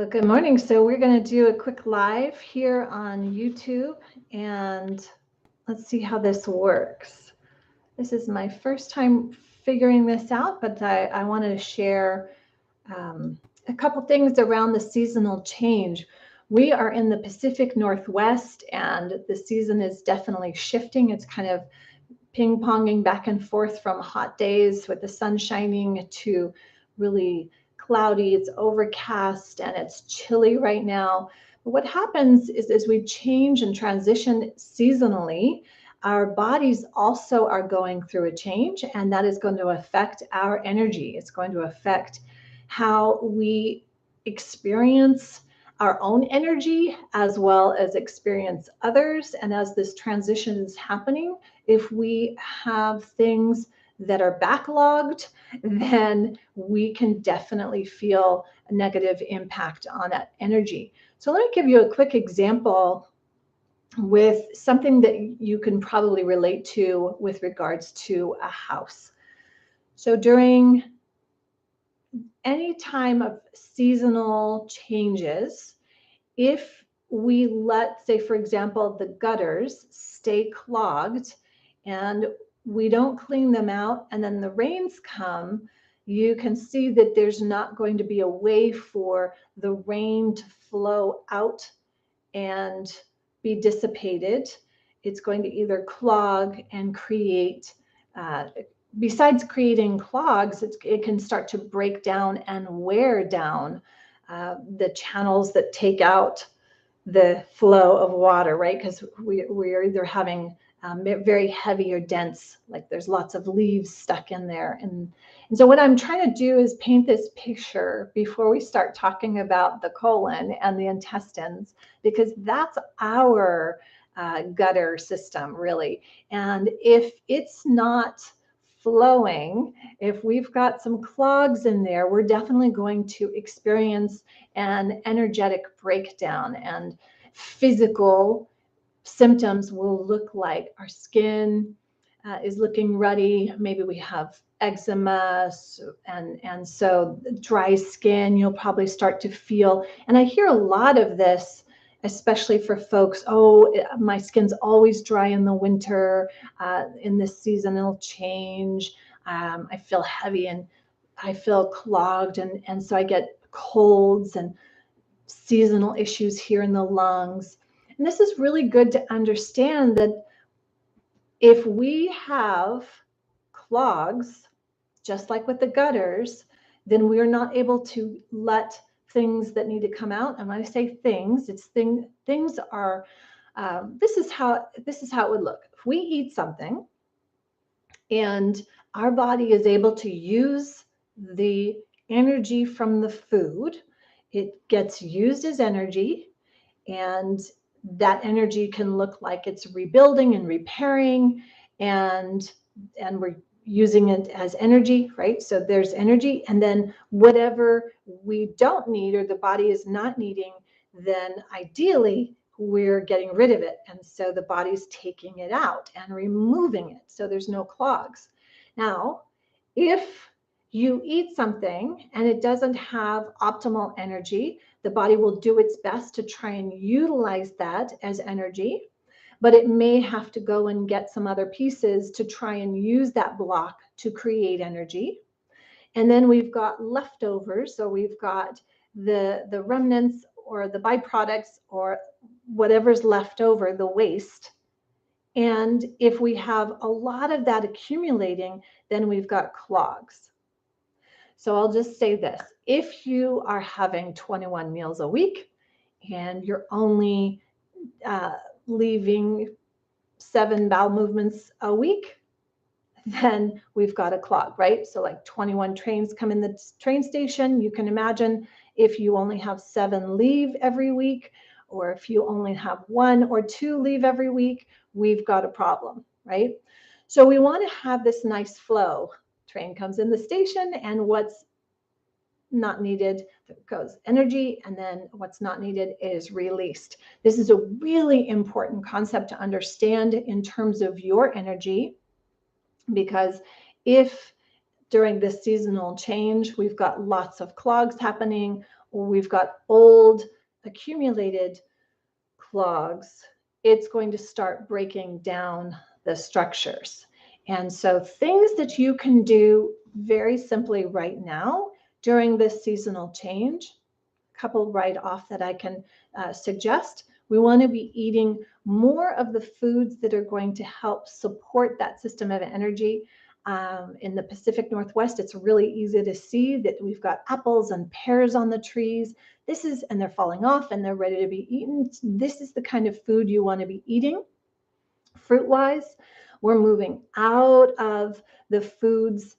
Good morning. So we're going to do a quick live here on YouTube, and let's see how this works. This is my first time figuring this out, but I wanted to share a couple things around the seasonal change. We are in the Pacific Northwest, and the season is definitely shifting. It's kind of ping-ponging back and forth from hot days with the sun shining to really cloudy. It's overcast and it's chilly right now. But what happens is as we change and transition seasonally, our bodies also are going through a change, and that is going to affect our energy. It's going to affect how we experience our own energy as well as experience others. And as this transition is happening, if we have things that are backlogged, then we can definitely feel a negative impact on that energy. So let me give you a quick example with something that you can probably relate to with regards to a house. So during any time of seasonal changes, if we let, say, for example, the gutters stay clogged and we don't clean them out and then the rains come, you can see that there's not going to be a way for the rain to flow out and be dissipated. It's going to either clog and create, besides creating clogs, it can start to break down and wear down the channels that take out the flow of water, right? Because we're either having very heavy or dense, like there's lots of leaves stuck in there. And so what I'm trying to do is paint this picture before we start talking about the colon and the intestines, because that's our gutter system, really. And if it's not flowing, if we've got some clogs in there, we're definitely going to experience an energetic breakdown, and physical symptoms will look like our skin is looking ruddy. Maybe we have eczema, and so dry skin, you'll probably start to feel. And I hear a lot of this, especially for folks, oh, my skin's always dry in the winter. In this season, it'll change. I feel heavy and I feel clogged, and so I get colds and seasonal issues here in the lungs. And this is really good to understand that if we have clogs, just like with the gutters, then we're not able to let things that need to come out. And when I say things, it's things are, this is how it would look. If we eat something and our body is able to use the energy from the food, it gets used as energy, and that energy can look like it's rebuilding and repairing, and we're using it as energy, right? So there's energy, and then whatever we don't need or the body is not needing, then ideally we're getting rid of it. And so the body's taking it out and removing it, so there's no clogs. Now, if you eat something and it doesn't have optimal energy, the body will do its best to try and utilize that as energy, but it may have to go and get some other pieces to try and use that block to create energy. And then we've got leftovers, so we've got the remnants or the byproducts or whatever's left over, the waste. And if we have a lot of that accumulating, then we've got clogs. So I'll just say this: if you are having 21 meals a week and you're only leaving 7 bowel movements a week, then we've got a clog, right? So like 21 trains come in the train station. You can imagine if you only have 7 leave every week, or if you only have 1 or 2 leave every week, we've got a problem, right? So we want to have this nice flow. Train comes in the station, and what's not needed goes energy, and then what's not needed is released. This is a really important concept to understand in terms of your energy, because if during this seasonal change we've got lots of clogs happening, we've got old accumulated clogs, it's going to start breaking down the structures. And so things that you can do very simply right now during this seasonal change, a couple right off that I can suggest. We want to be eating more of the foods that are going to help support that system of energy. In the Pacific Northwest, it's really easy to see that we've got apples and pears on the trees. And they're falling off and they're ready to be eaten. This is the kind of food you want to be eating. Fruit-wise, we're moving out of the foods.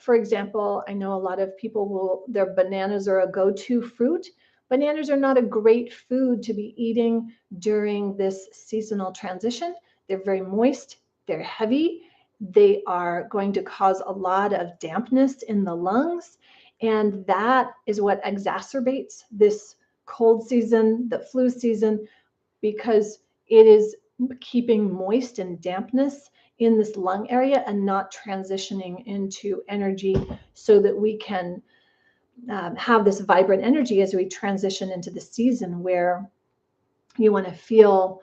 For example, I know a lot of people their bananas are a go-to fruit. Bananas are not a great food to be eating during this seasonal transition. They're very moist, they're heavy, they are going to cause a lot of dampness in the lungs, and that is what exacerbates this cold season, the flu season, because it is keeping moist and dampness in this lung area and not transitioning into energy so that we can have this vibrant energy as we transition into the season where you want to feel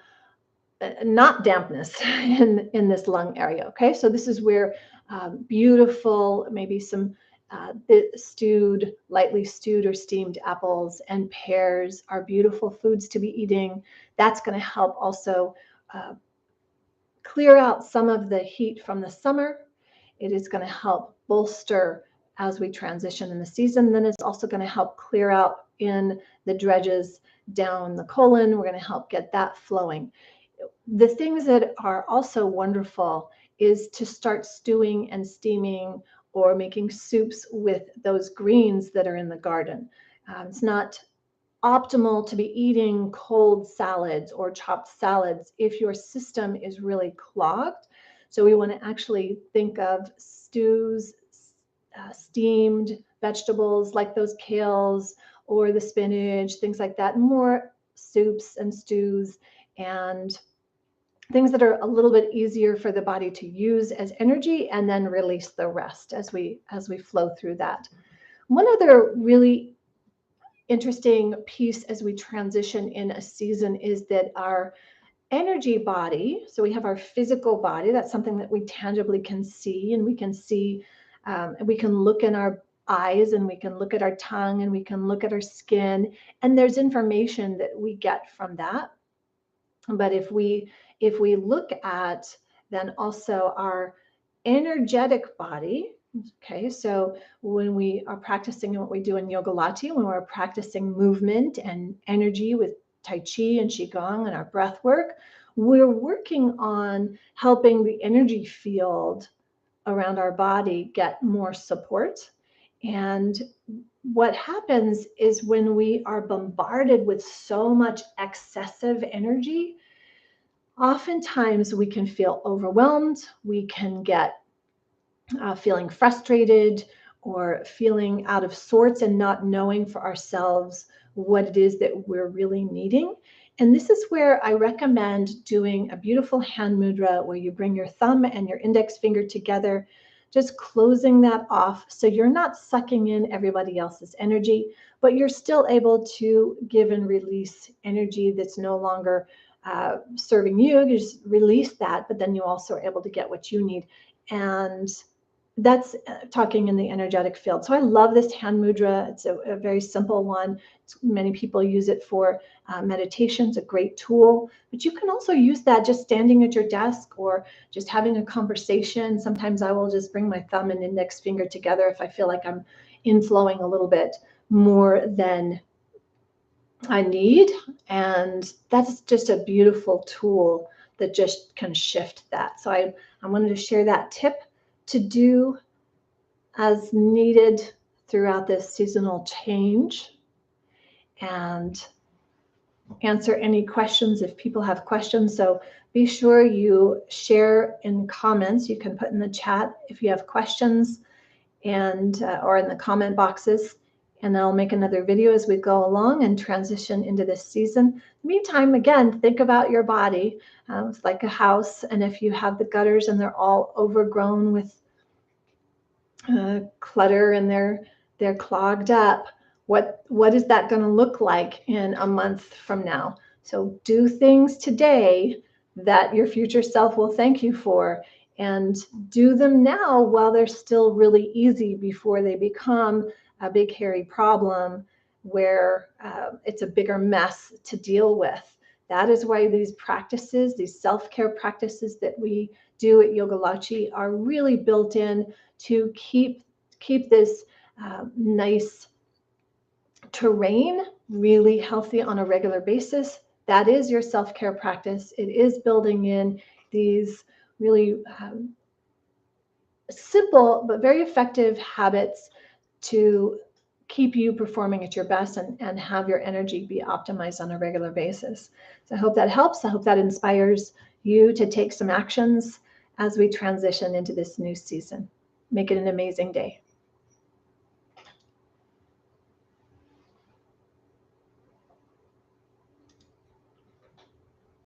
not dampness in this lung area. Okay, so this is where beautiful, maybe some lightly stewed or steamed apples and pears are beautiful foods to be eating. That's going to help also clear out some of the heat from the summer. It is going to help bolster as we transition in the season. Then it's also going to help clear out in the dredges down the colon. We're going to help get that flowing. The things that are also wonderful is to start stewing and steaming or making soups with those greens that are in the garden. It's not optimal to be eating cold salads or chopped salads if your system is really clogged. So we want to actually think of stews, steamed vegetables like those kales or the spinach, things like that, more soups and stews and things that are a little bit easier for the body to use as energy and then release the rest as we flow through that. One other really interesting piece as we transition in a season is that our energy body, so we have our physical body, that's something that we tangibly can see, and we can see, we can look in our eyes and we can look at our tongue and we can look at our skin, and there's information that we get from that. But if we look at then also our energetic body, okay, so when we are practicing what we do in Yogalati, when we're practicing movement and energy with Tai Chi and Qigong and our breath work, we're working on helping the energy field around our body get more support. And what happens is when we are bombarded with so much excessive energy, oftentimes we can feel overwhelmed, we can get feeling frustrated or feeling out of sorts and not knowing for ourselves what it is that we're really needing. And this is where I recommend doing a beautiful hand mudra where you bring your thumb and your index finger together, just closing that off so you're not sucking in everybody else's energy, but you're still able to give and release energy that's no longer serving you. You just release that, but then you also are able to get what you need. And that's talking in the energetic field. So I love this hand mudra. It's a very simple one. Many people use it for meditation. It's a great tool, but you can also use that just standing at your desk or just having a conversation. Sometimes I will just bring my thumb and index finger together if I feel like I'm inflowing a little bit more than I need. And that's just a beautiful tool that just can shift that. So I wanted to share that tip to do as needed throughout this seasonal change, and answer any questions if people have questions. So be sure you share in comments. You can put in the chat if you have questions and or in the comment boxes, and I'll make another video as we go along and transition into this season. Meantime, again, think about your body. It's like a house, and if you have the gutters and they're all overgrown with clutter and they're clogged up, what is that going to look like in a month from now? So do things today that your future self will thank you for, and do them now while they're still really easy before they become a big hairy problem where it's a bigger mess to deal with. That is why these practices, these self-care practices that we do at Yoga Lachi are really built in to keep this nice terrain really healthy on a regular basis. That is your self-care practice. It is building in these really simple but very effective habits to keep you performing at your best and have your energy be optimized on a regular basis. So I hope that helps. I hope that inspires you to take some actions as we transition into this new season. Make it an amazing day.